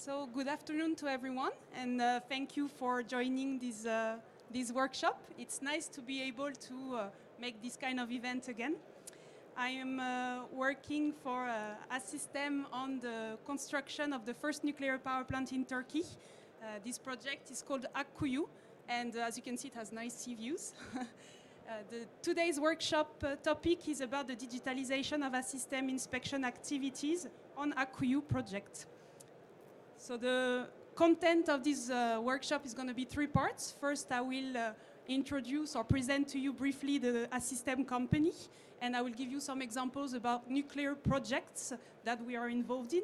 So good afternoon to everyone, and thank you for joining this workshop. It's nice to be able to make this kind of event again. I am working for ASSYSTEM on the construction of the first nuclear power plant in Turkey. This project is called Akkuyu, and as you can see, it has nice sea views. Today's workshop topic is about the digitalization of ASSYSTEM inspection activities on Akkuyu project. So the content of this workshop is going to be three parts. First, I will introduce or present to you briefly the ASSYSTEM company, and I will give you some examples about nuclear projects that we are involved in.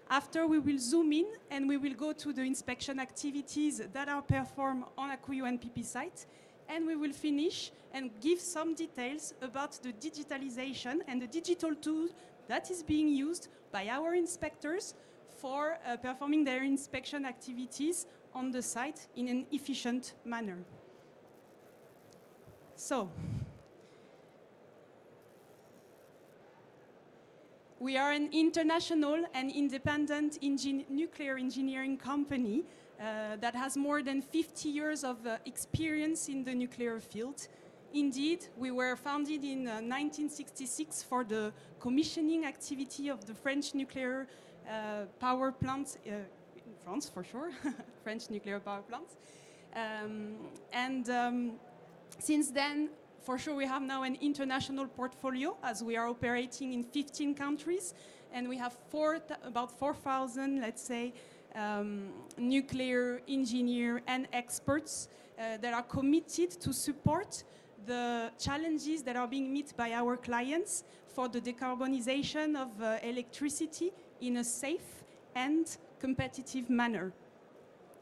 After, we will zoom in and we will go to the inspection activities that are performed on Akkuyu NPP site. And we will finish and give some details about the digitalization and the digital tool that is being used by our inspectors for performing their inspection activities on the site in an efficient manner. So, we are an international and independent nuclear engineering company that has more than 50 years of experience in the nuclear field. Indeed, we were founded in 1966 for the commissioning activity of the French nuclear power plants, in France for sure, French nuclear power plants. Since then, for sure, we have now an international portfolio as we are operating in 15 countries, and we have about 4,000, let's say, nuclear engineers and experts that are committed to support the challenges that are being met by our clients for the decarbonization of electricity in a safe and competitive manner.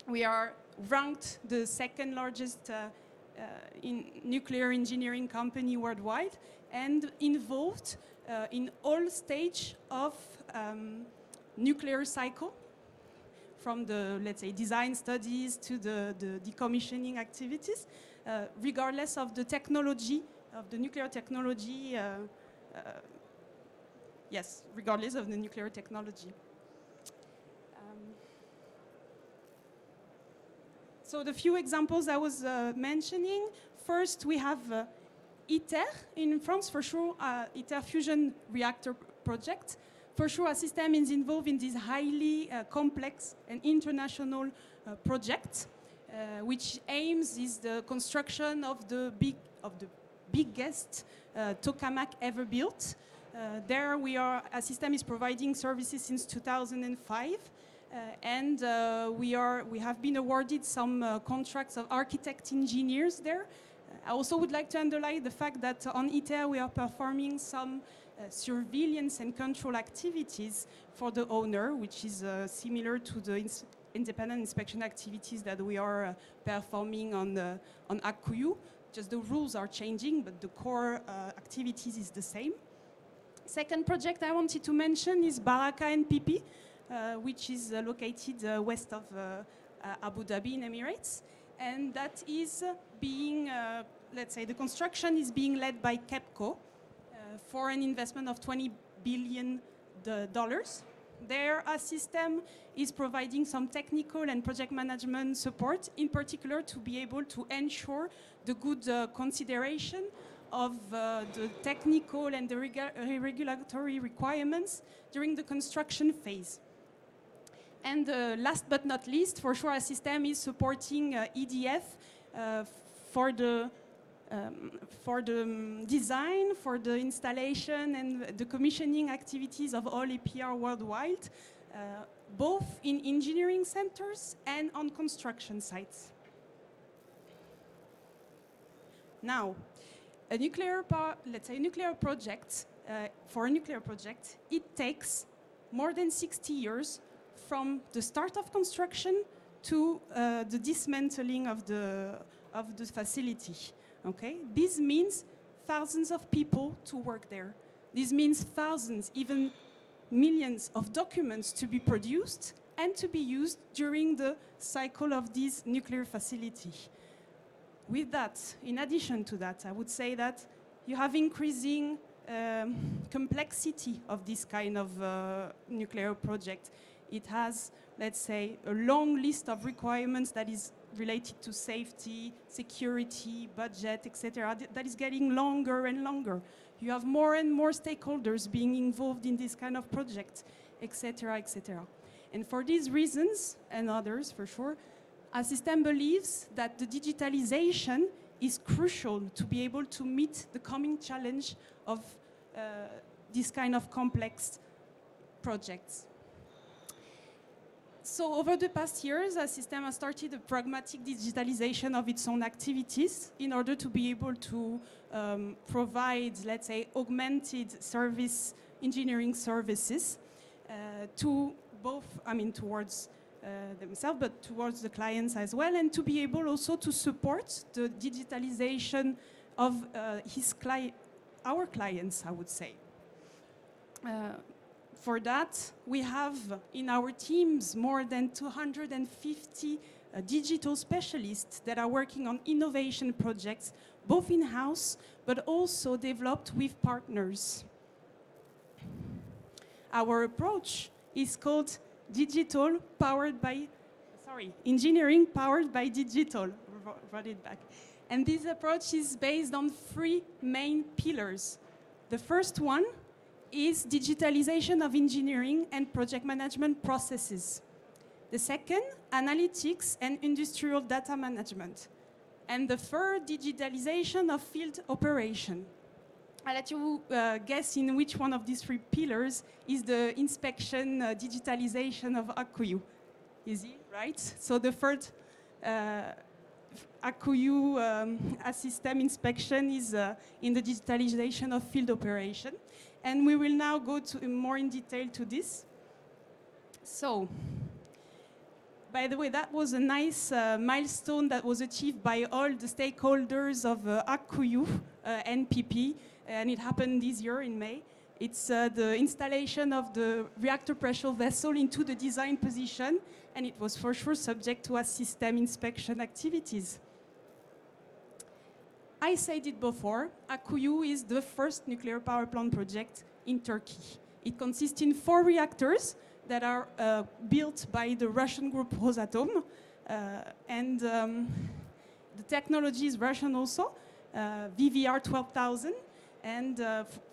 We are ranked the second largest nuclear engineering company worldwide and involved in all stages of nuclear cycle, from the, let's say, design studies to the decommissioning activities, regardless of the technology, of the nuclear technology, yes, regardless of the nuclear technology. So the few examples I was mentioning, first we have ITER in France, for sure, ITER fusion reactor project. For sure, ASSYSTEM is involved in this highly complex and international project, which aims is the construction of the biggest tokamak ever built. There we are, ASSYSTEM is providing services since 2005, and we have been awarded some contracts of architect engineers there. I also would like to underline the fact that on ITER we are performing some surveillance and control activities for the owner, which is similar to the independent inspection activities that we are performing on Akkuyu. Just the rules are changing, but the core activities is the same. Second project I wanted to mention is Baraka NPP, which is located west of Abu Dhabi in Emirates. And that is being, let's say, the construction is being led by KEPCO for an investment of $20 billion. Their ASSYSTEM is providing some technical and project management support, in particular to be able to ensure the good consideration of the technical and the regulatory requirements during the construction phase. And last but not least, for sure, ASSYSTEM is supporting EDF for the design, for the installation and the commissioning activities of all EPR worldwide, both in engineering centers and on construction sites. Now, a nuclear project, for a nuclear project, it takes more than 60 years from the start of construction to the dismantling of the facility. Okay? This means thousands of people to work there. This means thousands, even millions of documents to be produced and to be used during the cycle of this nuclear facility. With that, in addition to that, I would say that you have increasing complexity of this kind of nuclear project. It has, let's say, a long list of requirements that is related to safety, security, budget, etc. That is getting longer and longer. You have more and more stakeholders being involved in this kind of project, etc., etc. And for these reasons, and others for sure, ASSYSTEM believes that the digitalization is crucial to be able to meet the coming challenge of this kind of complex projects. So over the past years, ASSYSTEM has started a pragmatic digitalization of its own activities in order to be able to provide, let's say, augmented service engineering services to both, towards themselves, but towards the clients as well, and to be able also to support the digitalization of our clients, I would say. For that, we have in our teams more than 250 digital specialists that are working on innovation projects, both in-house, but also developed with partners. Our approach is called engineering powered by digital. Brought it back. And this approach is based on 3 main pillars. The first one is digitalization of engineering and project management processes. The second, analytics and industrial data management. And the third, digitalization of field operation. I'll let you guess in which one of these 3 pillars is the inspection digitalization of Akkuyu. Easy, right? So the third Akkuyu ASSYSTEM inspection is in the digitalization of field operation. And we will now go more in detail to this. So, by the way, that was a nice milestone that was achieved by all the stakeholders of Akkuyu, NPP, and it happened this year in May. It's the installation of the reactor pressure vessel into the design position, and it was for sure subject to ASSYSTEM inspection activities. I said it before, Akkuyu is the first nuclear power plant project in Turkey. It consists in 4 reactors that are built by the Russian group Rosatom, and the technology is Russian also, VVR 12,000, and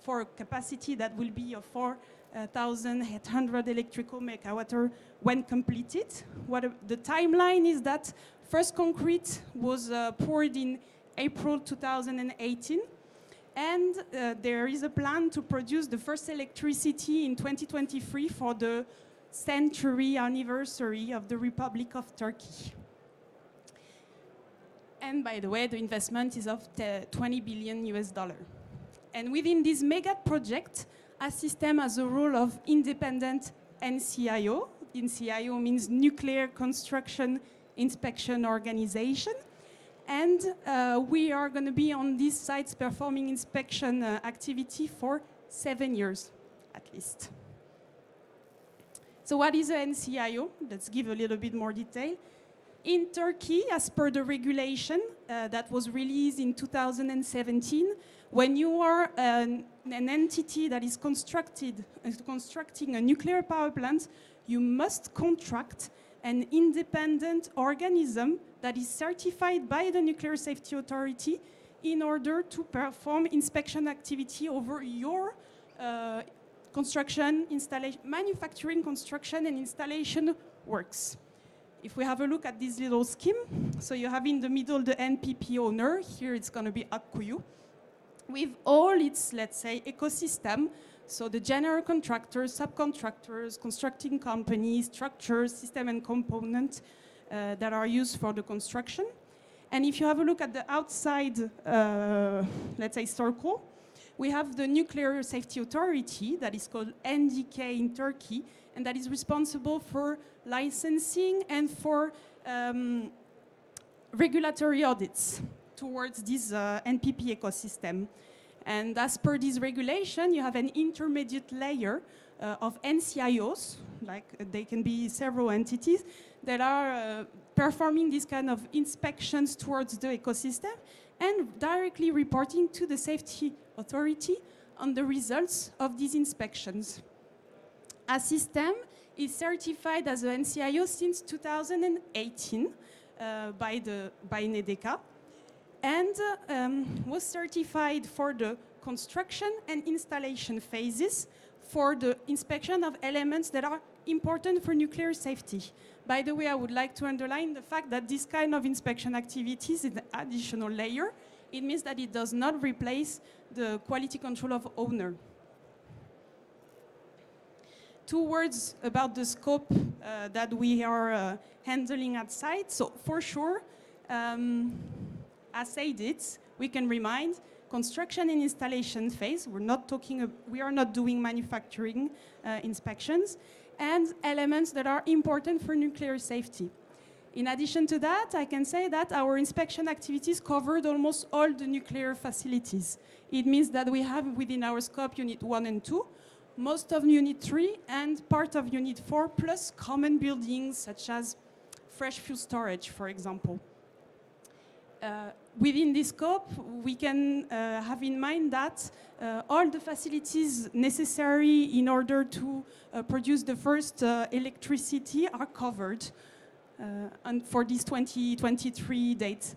for a capacity that will be of 4,800 electrical megawatt when completed. The timeline is that first concrete was poured in April 2018, and there is a plan to produce the first electricity in 2023 for the century anniversary of the Republic of Turkey. And by the way, the investment is of $20 billion US. And within this mega project, ASSYSTEM has a role of independent NCIO. NCIO means Nuclear Construction Inspection Organization. And we are going to be on these sites performing inspection activity for 7 years, at least. So what is an NCIO? Let's give a little bit more detail. In Turkey, as per the regulation that was released in 2017, when you are an entity that is constructing a nuclear power plant, you must contract an independent organism that is certified by the Nuclear Safety Authority in order to perform inspection activity over your manufacturing, construction, and installation works. If we have a look at this little scheme, so you have in the middle the NPP owner, here it's going to be Akkuyu, with all its, let's say, ecosystem, so the general contractors, subcontractors, constructing companies, structures, system and components that are used for the construction. And if you have a look at the outside, let's say, circle, we have the Nuclear Safety Authority that is called NDK in Turkey, and that is responsible for licensing and for regulatory audits towards this NPP ecosystem. And as per this regulation, you have an intermediate layer of NCIOs, like they can be several entities, that are performing this kind of inspections towards the ecosystem and directly reporting to the safety authority on the results of these inspections. ASSYSTEM is certified as an NCIO since 2018 by NEDECA, and was certified for the construction and installation phases for the inspection of elements that are important for nuclear safety. By the way, I would like to underline the fact that this kind of inspection activities is an additional layer. It means that it does not replace the quality control of owner. 2 words about the scope that we are handling at site. So for sure, as said it, we can remind construction and installation phase. We are not doing manufacturing inspections, and elements that are important for nuclear safety. In addition to that, I can say that our inspection activities covered almost all the nuclear facilities. It means that we have within our scope Unit 1 and 2, most of Unit 3 and part of Unit 4, plus common buildings such as fresh fuel storage, for example. Within this scope, we can have in mind that all the facilities necessary in order to produce the first electricity are covered and for this 2023 date.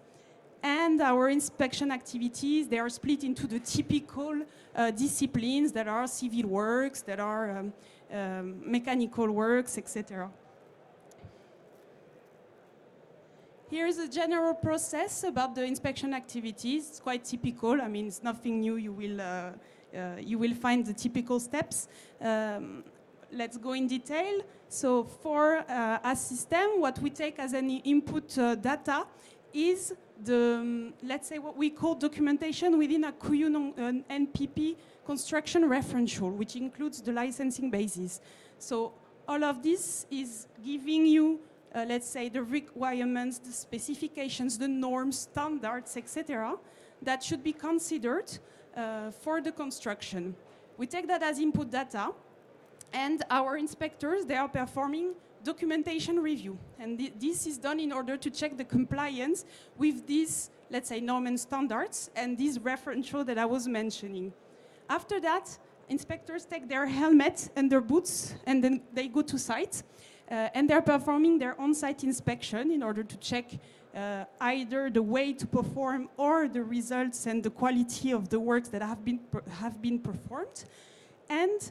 And our inspection activities, they are split into the typical disciplines that are civil works, that are mechanical works, etc. Here's a general process about the inspection activities. It's quite typical. I mean, it's nothing new. You will find the typical steps. Let's go in detail. So for ASSYSTEM, what we take as an input data is the, let's say, what we call documentation within Akkuyu NPP construction referential, which includes the licensing basis. So all of this is giving you let's say, the requirements, the specifications, the norms, standards, etc., that should be considered for the construction. We take that as input data, and our inspectors, they are performing documentation review. And this is done in order to check the compliance with these, let's say, norm and standards, and this referential that I was mentioning. After that, inspectors take their helmet and their boots, and then they go to site. And they're performing their on-site inspection in order to check either the way to perform or the results and the quality of the works that have been performed. And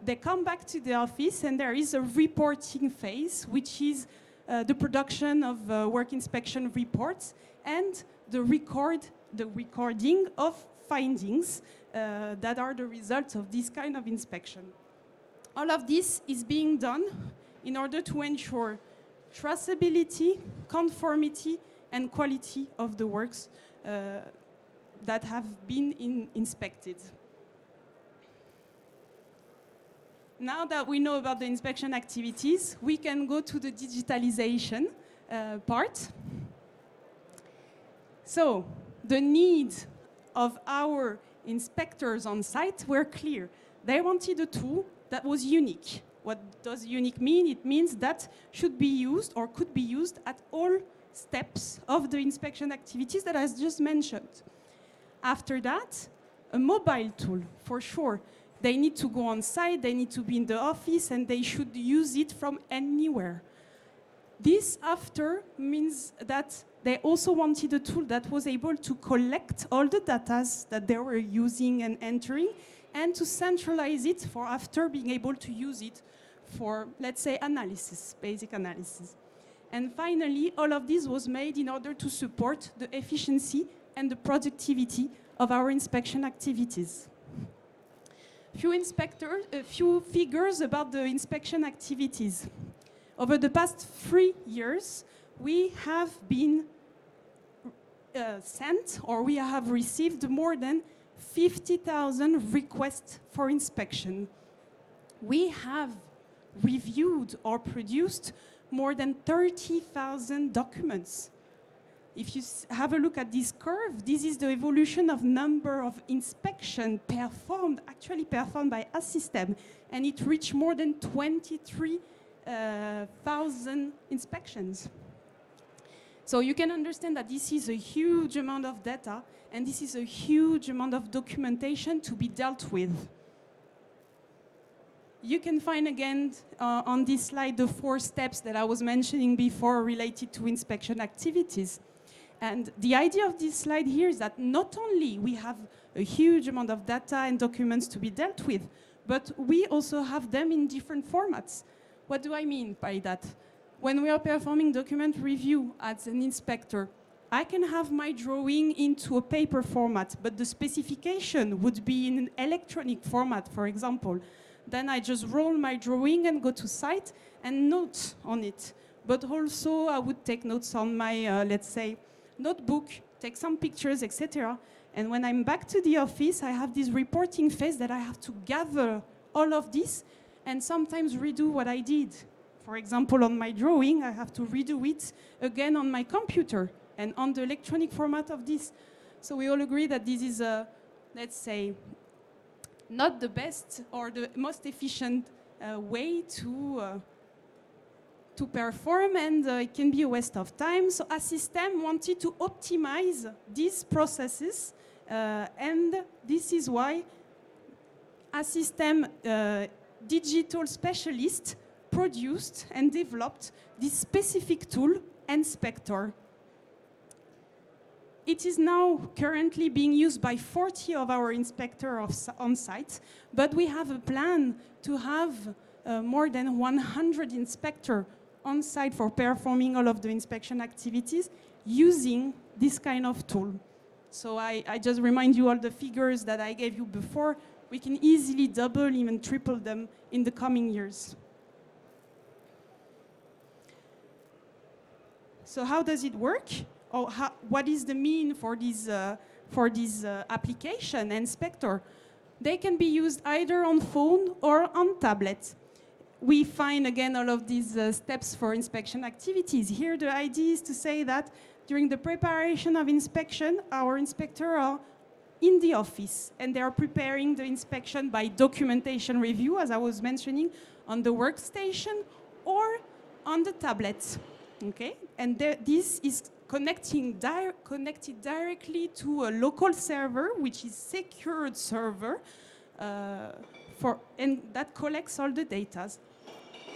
they come back to the office, and there is a reporting phase, which is the production of work inspection reports and the recording of findings that are the results of this kind of inspection. All of this is being done in order to ensure traceability, conformity, and quality of the works that have been inspected. Now that we know about the inspection activities, we can go to the digitalization part. So, the needs of our inspectors on site were clear. They wanted a tool that was unique. What does unique mean? It means that should be used or could be used at all steps of the inspection activities that I just mentioned. After that, a mobile tool, for sure. They need to go on site, they need to be in the office, and they should use it from anywhere. This after means that they also wanted a tool that was able to collect all the data that they were using and entering, and to centralize it for after being able to use it for, let's say, analysis, basic analysis. And finally, all of this was made in order to support the efficiency and the productivity of our inspection activities. Few figures about the inspection activities. Over the past 3 years, we have been sent, or we have received more than 50,000 requests for inspection. We have reviewed or produced more than 30,000 documents. If you have a look at this curve, this is the evolution of number of inspections actually performed by ASSYSTEM, and it reached more than 23,000 inspections. So you can understand that this is a huge amount of data, and this is a huge amount of documentation to be dealt with. you can find again on this slide the 4 steps that I was mentioning before related to inspection activities. And the idea of this slide here is that not only we have a huge amount of data and documents to be dealt with, but we also have them in different formats. What do I mean by that? When we are performing document review as an inspector, I can have my drawing into a paper format, but the specification would be in an electronic format, for example. Then I just roll my drawing and go to site and note on it. But also I would take notes on my, let's say, notebook, take some pictures, etc. And when I'm back to the office, I have this reporting phase that I have to gather all of this and sometimes redo what I did. For example, on my drawing, I have to redo it again on my computer and on the electronic format of this. So we all agree that this is, let's say, not the best or the most efficient way to perform, and it can be a waste of time. So ASSYSTEM wanted to optimize these processes, and this is why ASSYSTEM digital specialist produced and developed this specific tool, N-SPECTOR. It is now currently being used by 40 of our inspectors on site, but we have a plan to have more than 100 inspectors on site for performing all of the inspection activities using this kind of tool. So I just remind you all the figures that I gave you before. We can easily double, even triple them in the coming years. So how does it work? Or what is the mean for this application, N-SPECTOR? They can be used either on phone or on tablet. We find, again, all of these steps for inspection activities. Here, the idea is to say that during the preparation of inspection, our inspectors are in the office, and they are preparing the inspection by documentation review, as I was mentioning, on the workstation or on the tablet. Okay? And this is connected directly to a local server, which is secured server, and that collects all the data.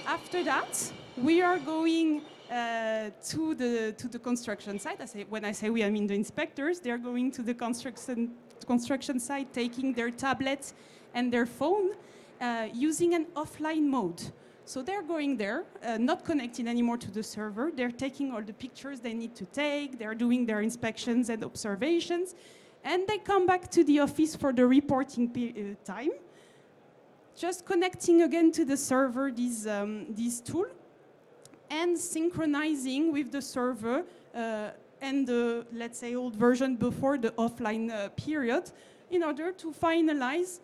After that, we are going to the construction site. When I say we, I mean the inspectors. They're going to the construction site, taking their tablet and their phone, using an offline mode. So they're going there, not connected anymore to the server. They're taking all the pictures they need to take. They're doing their inspections and observations. And they come back to the office for the reporting time, just connecting again to the server this tool, and synchronizing with the server and the, let's say, old version before the offline period, in order to finalize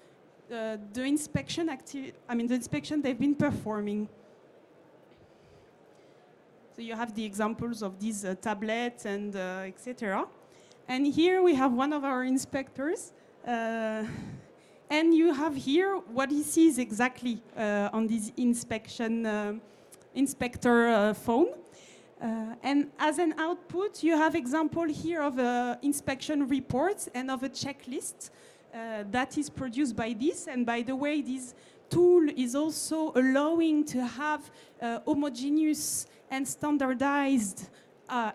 the inspection the inspection they've been performing. So you have the examples of these tablets and etc. And here we have one of our inspectors, and you have here what he sees exactly on this inspector phone. And as an output, you have example here of inspection reports and of a checklist that is produced by this. And by the way, this tool is also allowing to have homogeneous and standardized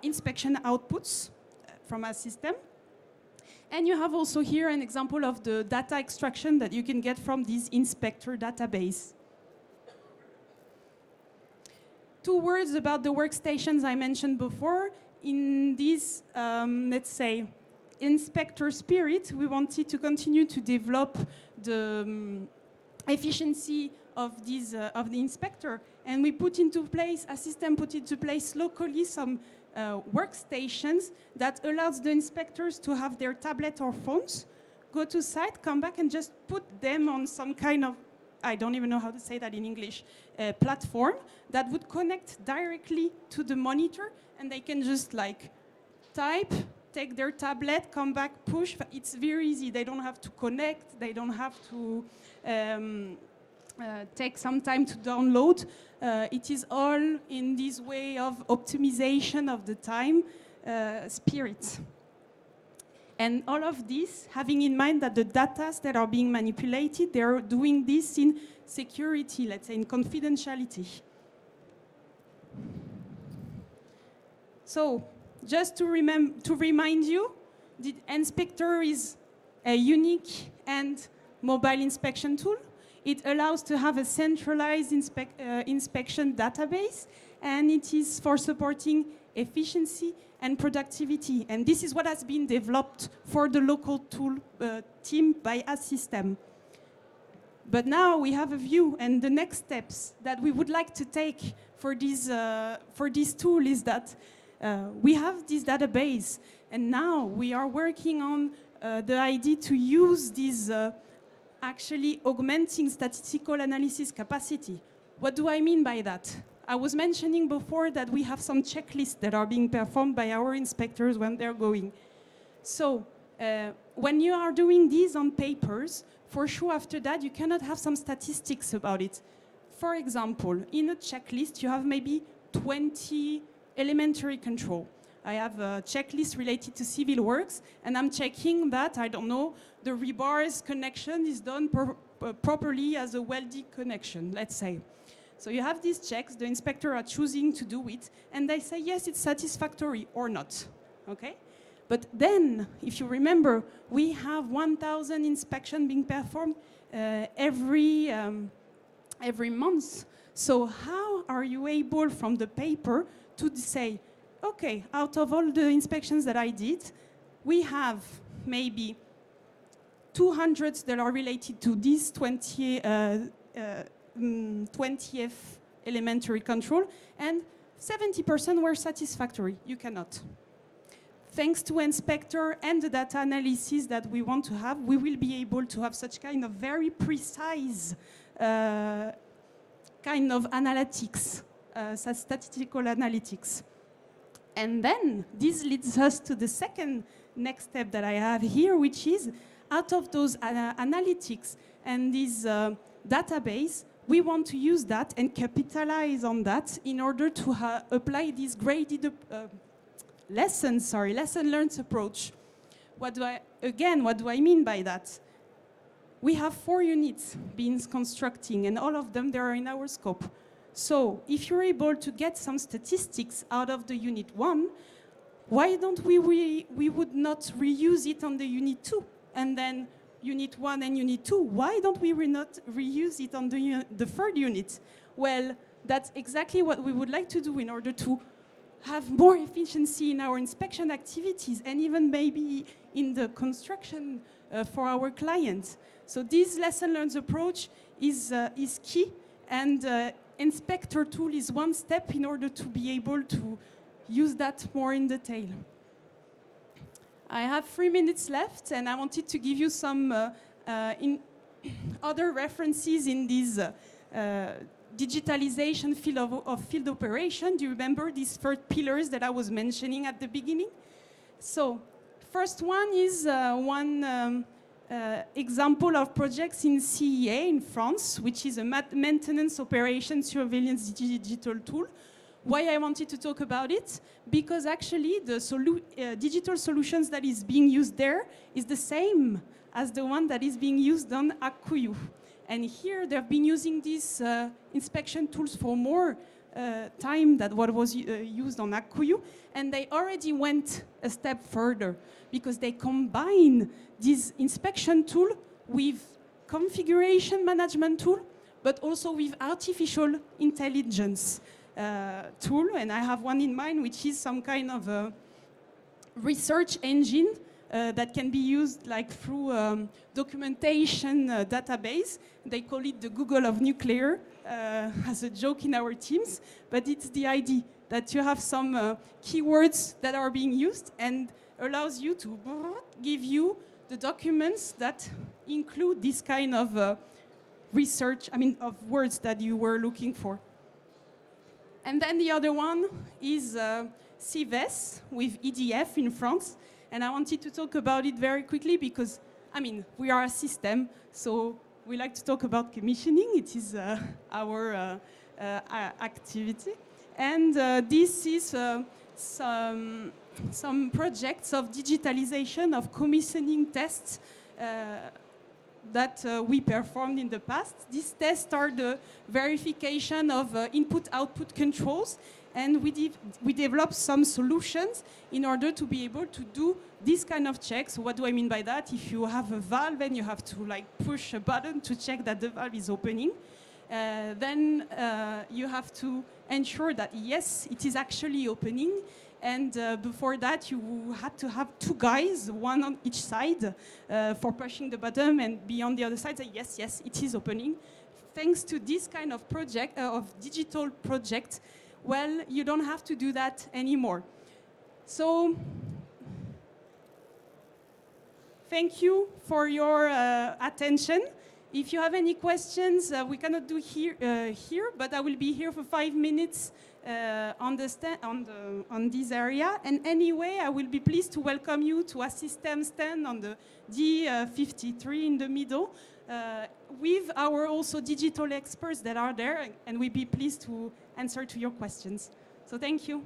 inspection outputs from ASSYSTEM. And you have also here an example of the data extraction that you can get from this inspector database. 2 words about the workstations I mentioned before. In this, let's say, inspector spirit, we wanted to continue to develop the efficiency of the inspector, and we put into place, ASSYSTEM put into place locally some workstations that allows the inspectors to have their tablet or phones, go to site, come back, and just put them on some kind of, I don't even know how to say that in English, platform that would connect directly to the monitor, and they can just like type, take their tablet, come back, push. It's very easy. They don't have to connect. They don't have to take some time to download. It is all in this way of optimization of the time spirit. And all of this, having in mind that the data that are being manipulated, they're doing this in security, let's say, in confidentiality. So, just to remind you, the N-SPECTOR is a unique and mobile inspection tool. It allows to have a centralized inspection database, and it is for supporting efficiency and productivity. And this is what has been developed for the local tool team by ASSYSTEM. But now we have a view, and the next steps that we would like to take for this tool is that we have this database, and now we are working on the idea to use this actually augmenting statistical analysis capacity. What do I mean by that? I was mentioning before that we have some checklists that are being performed by our inspectors when they're going. So when you are doing these on papers, for sure after that you cannot have some statistics about it. For example, in a checklist you have maybe 20 elementary control. I have a checklist related to civil works, and I'm checking that, I don't know, the rebars connection is done properly as a welded connection, let's say. So you have these checks, the inspector are choosing to do it, and they say, yes, it's satisfactory or not, okay? But then, if you remember, we have 1,000 inspections being performed every month. So how are you able, from the paper, to say, okay, out of all the inspections that I did, we have maybe 200 that are related to this 20th elementary control, and 70% were satisfactory. You cannot. Thanks to N-SPECTOR and the data analysis that we want to have, we will be able to have such kind of very precise kind of analytics, statistical analytics. And then this leads us to the second next step that I have here, which is out of those analytics and this database, we want to use that and capitalize on that in order to apply this graded lesson learned approach. What do I mean by that? We have 4 units being constructing, and all of them, they are in our scope. So if you're able to get some statistics out of the unit 1, why don't we would not reuse it on the unit 2? And then unit 1 and unit 2, why don't we not reuse it on the third unit? Well, that's exactly what we would like to do in order to have more efficiency in our inspection activities, and even maybe in the construction for our clients. So this lesson learned approach is key, and N-SPECTOR tool is one step in order to be able to use that more in detail. I have 3 minutes left, and I wanted to give you some other references in this digitalization field of field operation. Do you remember these 3 pillars that I was mentioning at the beginning? So, first one is one example of projects in CEA in France, which is a maintenance operation surveillance digital tool. Why I wanted to talk about it? Because actually the digital solutions that is being used there is the same as the one that is being used on Akkuyu. And here they've been using these inspection tools for more time than what was used on Akkuyu, and they already went a step further because they combine this inspection tool with configuration management tool, but also with artificial intelligence tool. And I have one in mind, which is some kind of a research engine that can be used like through documentation database. They call it the Google of nuclear as a joke in our teams, but it's the idea that you have some keywords that are being used and allows you to give you the documents that include this kind of research, of words that you were looking for. And then the other one is CVES with EDF in France. And I wanted to talk about it very quickly because, we are a system, so we like to talk about commissioning. It is our activity. And this is some projects of digitalization of commissioning tests that we performed in the past. These tests are the verification of input-output controls, and we developed some solutions in order to be able to do this kind of checks. What do I mean by that? If you have a valve and you have to push a button to check that the valve is opening, then you have to ensure that yes, it is actually opening. And before that, you had to have two guys, one on each side, for pushing the button, and be on the other side, say yes, yes, it is opening. Thanks to this kind of project, of digital project, well, you don't have to do that anymore. So, thank you for your attention. If you have any questions, we cannot do here, but I will be here for 5 minutes on this area. And anyway, I will be pleased to welcome you to ASSYSTEM stand on the D53 in the middle, with our also digital experts that are there, and we'll be pleased to answer to your questions. So thank you.